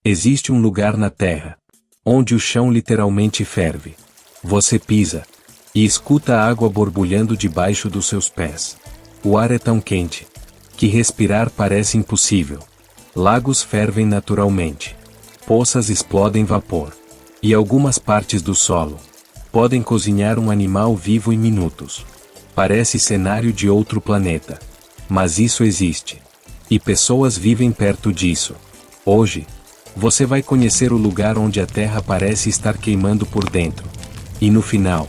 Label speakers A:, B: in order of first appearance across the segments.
A: Existe um lugar na Terra onde o chão literalmente ferve. Você pisa e escuta a água borbulhando debaixo dos seus pés. O ar é tão quente que respirar parece impossível. Lagos fervem naturalmente. Poças explodem vapor. E algumas partes do solo podem cozinhar um animal vivo em minutos. Parece cenário de outro planeta. Mas isso existe. E pessoas vivem perto disso. Hoje, você vai conhecer o lugar onde a Terra parece estar queimando por dentro. E no final,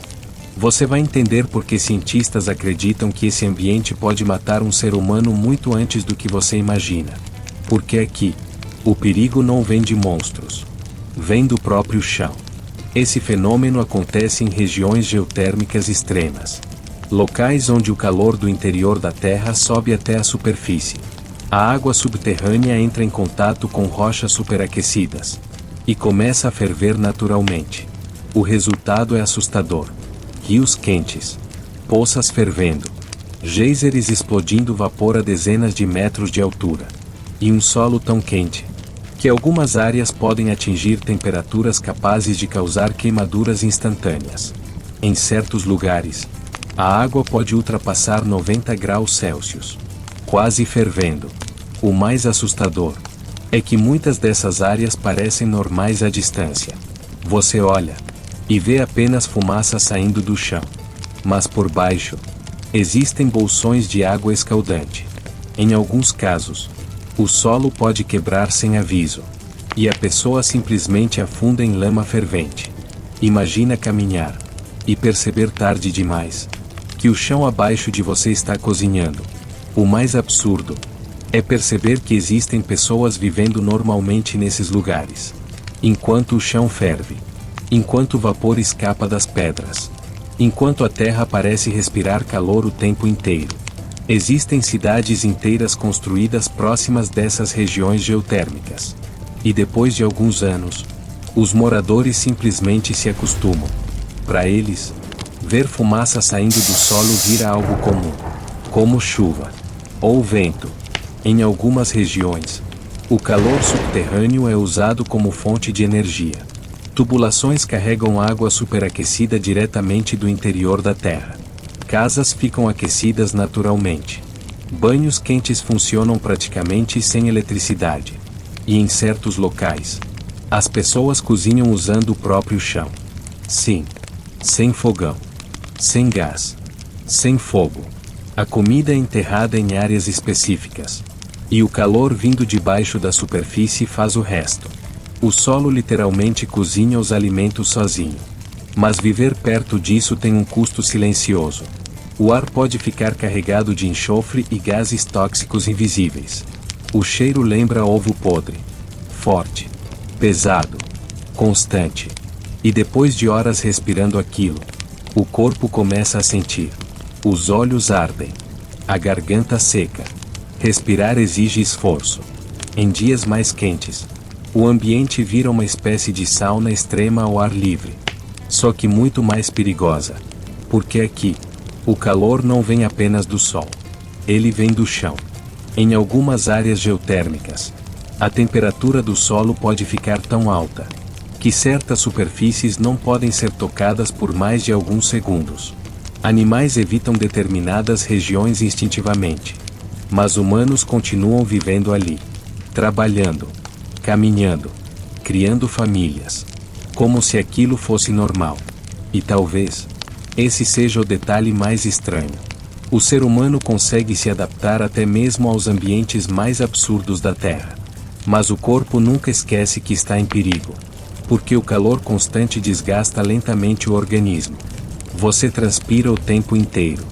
A: você vai entender por que cientistas acreditam que esse ambiente pode matar um ser humano muito antes do que você imagina. Porque aqui, o perigo não vem de monstros. Vem do próprio chão. Esse fenômeno acontece em regiões geotérmicas extremas. Locais onde o calor do interior da Terra sobe até a superfície. A água subterrânea entra em contato com rochas superaquecidas e começa a ferver naturalmente. O resultado é assustador. Rios quentes, poças fervendo, geysers explodindo vapor a dezenas de metros de altura, e um solo tão quente que algumas áreas podem atingir temperaturas capazes de causar queimaduras instantâneas. Em certos lugares, a água pode ultrapassar 90 graus Celsius, quase fervendo. O mais assustador é que muitas dessas áreas parecem normais à distância. Você olha e vê apenas fumaça saindo do chão. Mas por baixo, existem bolsões de água escaldante. Em alguns casos, o solo pode quebrar sem aviso. E a pessoa simplesmente afunda em lama fervente. Imagina caminhar e perceber tarde demais que o chão abaixo de você está cozinhando. O mais absurdo é perceber que existem pessoas vivendo normalmente nesses lugares. Enquanto o chão ferve. Enquanto o vapor escapa das pedras. Enquanto a terra parece respirar calor o tempo inteiro. Existem cidades inteiras construídas próximas dessas regiões geotérmicas. E depois de alguns anos, os moradores simplesmente se acostumam. Para eles, ver fumaça saindo do solo vira algo comum. Como chuva. Ou vento. Em algumas regiões, o calor subterrâneo é usado como fonte de energia. Tubulações carregam água superaquecida diretamente do interior da Terra. Casas ficam aquecidas naturalmente. Banhos quentes funcionam praticamente sem eletricidade. E em certos locais, as pessoas cozinham usando o próprio chão. Sim. Sem fogão. Sem gás. Sem fogo. A comida é enterrada em áreas específicas. E o calor vindo de baixo da superfície faz o resto. O solo literalmente cozinha os alimentos sozinho. Mas viver perto disso tem um custo silencioso. O ar pode ficar carregado de enxofre e gases tóxicos invisíveis. O cheiro lembra ovo podre. Forte. Pesado. Constante. E depois de horas respirando aquilo, o corpo começa a sentir. Os olhos ardem. A garganta seca. Respirar exige esforço. Em dias mais quentes, o ambiente vira uma espécie de sauna extrema ao ar livre. Só que muito mais perigosa. Porque aqui, o calor não vem apenas do sol. Ele vem do chão. Em algumas áreas geotérmicas, a temperatura do solo pode ficar tão alta que certas superfícies não podem ser tocadas por mais de alguns segundos. Animais evitam determinadas regiões instintivamente. Mas humanos continuam vivendo ali. Trabalhando. Caminhando. Criando famílias. Como se aquilo fosse normal. E talvez, esse seja o detalhe mais estranho. O ser humano consegue se adaptar até mesmo aos ambientes mais absurdos da Terra. Mas o corpo nunca esquece que está em perigo. Porque o calor constante desgasta lentamente o organismo. Você transpira o tempo inteiro.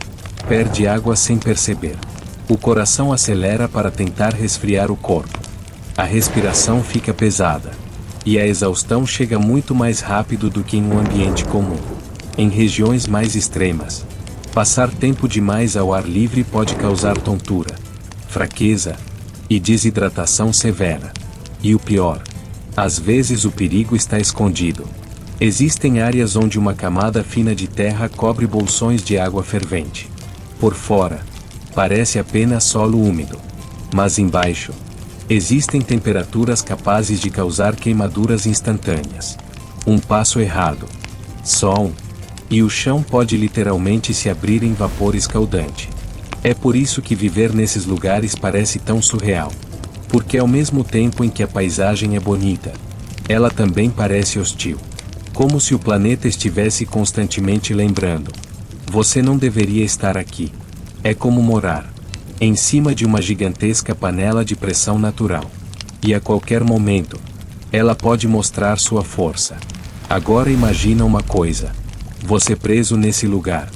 A: Perde água sem perceber. O coração acelera para tentar resfriar o corpo. A respiração fica pesada. E a exaustão chega muito mais rápido do que em um ambiente comum. Em regiões mais extremas, passar tempo demais ao ar livre pode causar tontura, fraqueza e desidratação severa. E o pior, às vezes o perigo está escondido. Existem áreas onde uma camada fina de terra cobre bolsões de água fervente. Por fora, parece apenas solo úmido. Mas embaixo, Existem temperaturas capazes de causar queimaduras instantâneas. Um passo errado. Só um. E o chão pode literalmente se abrir em vapor escaldante. É por isso que viver nesses lugares parece tão surreal. Porque ao mesmo tempo em que a paisagem é bonita, ela também parece hostil. Como se o planeta estivesse constantemente lembrando: você não deveria estar aqui. É como morar em cima de uma gigantesca panela de pressão natural. E a qualquer momento, ela pode mostrar sua força. Agora imagina uma coisa: você preso nesse lugar,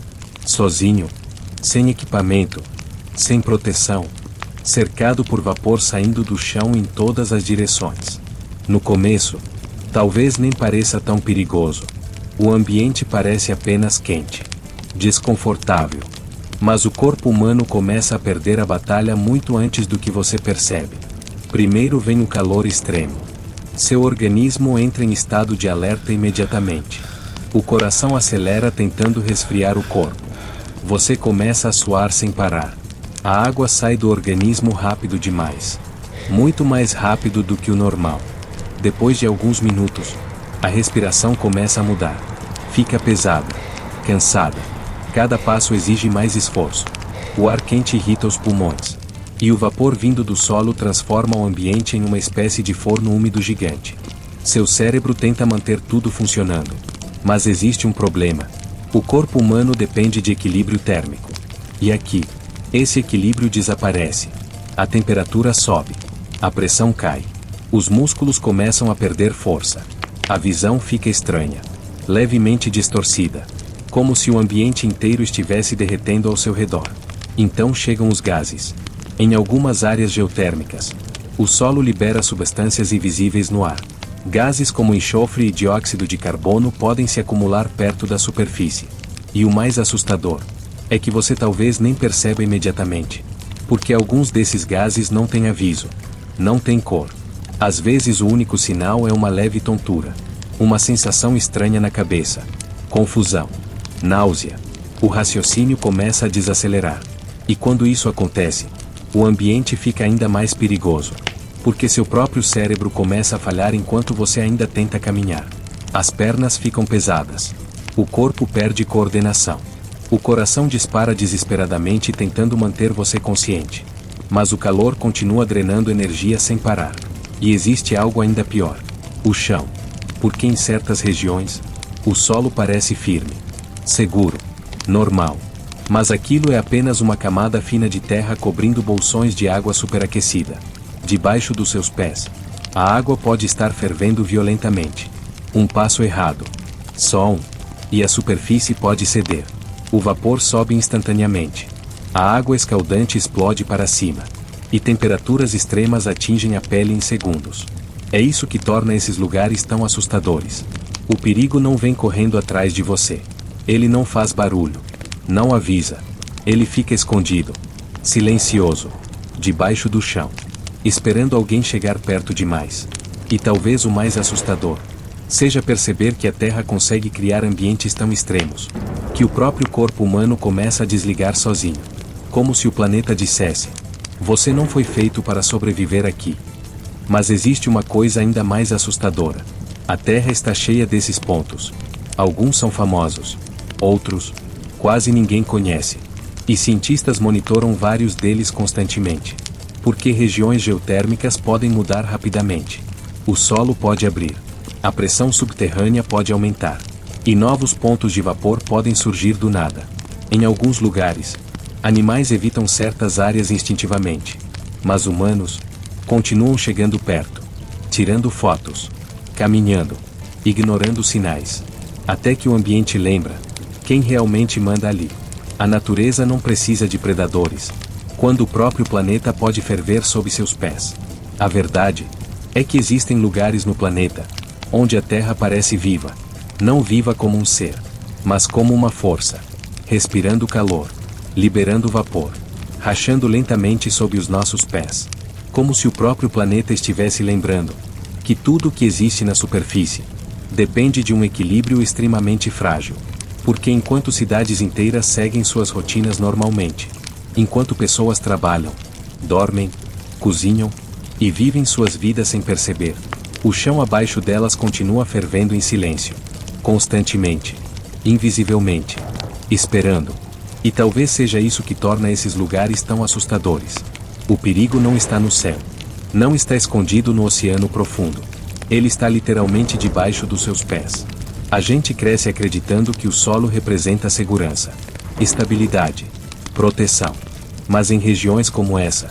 A: sozinho, sem equipamento, sem proteção, cercado por vapor saindo do chão em todas as direções. No começo, talvez nem pareça tão perigoso. O ambiente parece apenas quente, desconfortável. Mas o corpo humano começa a perder a batalha muito antes do que você percebe. Primeiro vem o calor extremo. Seu organismo entra em estado de alerta imediatamente. O coração acelera tentando resfriar o corpo. Você começa a suar sem parar. A água sai do organismo rápido demais. Muito mais rápido do que o normal. Depois de alguns minutos, a respiração começa a mudar. Fica pesada, cansada. Cada passo exige mais esforço. O ar quente irrita os pulmões. E o vapor vindo do solo transforma o ambiente em uma espécie de forno úmido gigante. Seu cérebro tenta manter tudo funcionando. Mas existe um problema. O corpo humano depende de equilíbrio térmico. E aqui, esse equilíbrio desaparece. A temperatura sobe. A pressão cai. Os músculos começam a perder força. A visão fica estranha. Levemente distorcida. Como se o ambiente inteiro estivesse derretendo ao seu redor. Então chegam os gases. Em algumas áreas geotérmicas, o solo libera substâncias invisíveis no ar. Gases como enxofre e dióxido de carbono podem se acumular perto da superfície. E o mais assustador é que você talvez nem perceba imediatamente. Porque alguns desses gases não têm aviso. Não têm cor. Às vezes o único sinal é uma leve tontura. Uma sensação estranha na cabeça. Confusão. Náusea. O raciocínio começa a desacelerar. E quando isso acontece, o ambiente fica ainda mais perigoso. Porque seu próprio cérebro começa a falhar enquanto você ainda tenta caminhar. As pernas ficam pesadas. O corpo perde coordenação. O coração dispara desesperadamente tentando manter você consciente. Mas o calor continua drenando energia sem parar. E existe algo ainda pior. O chão. Porque em certas regiões, o solo parece firme. Seguro. Normal. Mas aquilo é apenas uma camada fina de terra cobrindo bolsões de água superaquecida. Debaixo dos seus pés, a água pode estar fervendo violentamente. Um passo errado. Só um. E a superfície pode ceder. O vapor sobe instantaneamente. A água escaldante explode para cima. E temperaturas extremas atingem a pele em segundos. É isso que torna esses lugares tão assustadores. O perigo não vem correndo atrás de você. Ele não faz barulho. Não avisa. Ele fica escondido. Silencioso. Debaixo do chão. Esperando alguém chegar perto demais. E talvez o mais assustador seja perceber que a Terra consegue criar ambientes tão extremos que o próprio corpo humano começa a desligar sozinho. Como se o planeta dissesse: você não foi feito para sobreviver aqui. Mas existe uma coisa ainda mais assustadora. A Terra está cheia desses pontos. Alguns são famosos. Outros, quase ninguém conhece. E cientistas monitoram vários deles constantemente. Porque regiões geotérmicas podem mudar rapidamente. O solo pode abrir. A pressão subterrânea pode aumentar. E novos pontos de vapor podem surgir do nada. Em alguns lugares, animais evitam certas áreas instintivamente. Mas humanos continuam chegando perto, tirando fotos, caminhando, ignorando sinais. Até que o ambiente lembra quem realmente manda ali. A natureza não precisa de predadores, quando o próprio planeta pode ferver sob seus pés. A verdade é que existem lugares no planeta onde a Terra parece viva. Não viva como um ser, mas como uma força. Respirando calor, liberando vapor, rachando lentamente sob os nossos pés. Como se o próprio planeta estivesse lembrando que tudo o que existe na superfície depende de um equilíbrio extremamente frágil. Porque enquanto cidades inteiras seguem suas rotinas normalmente, enquanto pessoas trabalham, dormem, cozinham, e vivem suas vidas sem perceber. O chão abaixo delas continua fervendo em silêncio, constantemente, invisivelmente, esperando. E talvez seja isso que torna esses lugares tão assustadores. O perigo não está no céu. Não está escondido no oceano profundo. Ele está literalmente debaixo dos seus pés. A gente cresce acreditando que o solo representa segurança, estabilidade, proteção. Mas em regiões como essa,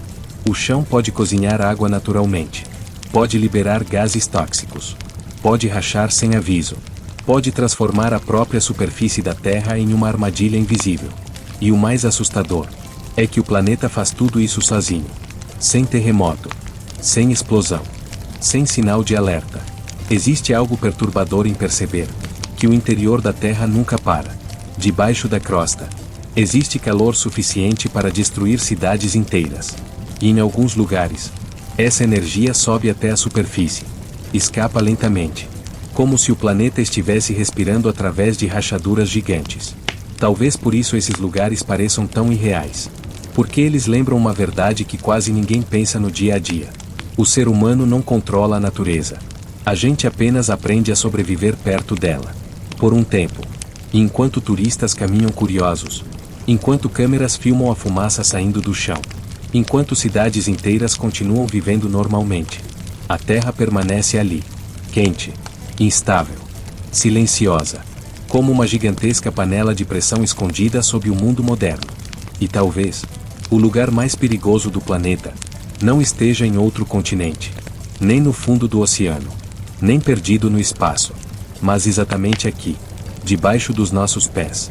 A: o chão pode cozinhar água naturalmente. Pode liberar gases tóxicos. Pode rachar sem aviso. Pode transformar a própria superfície da Terra em uma armadilha invisível. E o mais assustador é que o planeta faz tudo isso sozinho. Sem terremoto. Sem explosão. Sem sinal de alerta. Existe algo perturbador em perceber que o interior da Terra nunca para. Debaixo da crosta, existe calor suficiente para destruir cidades inteiras. E em alguns lugares, essa energia sobe até a superfície. Escapa lentamente. Como se o planeta estivesse respirando através de rachaduras gigantes. Talvez por isso esses lugares pareçam tão irreais. Porque eles lembram uma verdade que quase ninguém pensa no dia a dia. O ser humano não controla a natureza. A gente apenas aprende a sobreviver perto dela. Por um tempo. E enquanto turistas caminham curiosos. Enquanto câmeras filmam a fumaça saindo do chão. Enquanto cidades inteiras continuam vivendo normalmente. A Terra permanece ali. Quente. Instável. Silenciosa. Como uma gigantesca panela de pressão escondida sob o mundo moderno. E talvez, o lugar mais perigoso do planeta, não esteja em outro continente. Nem no fundo do oceano. Nem perdido no espaço. Mas exatamente aqui. Debaixo dos nossos pés.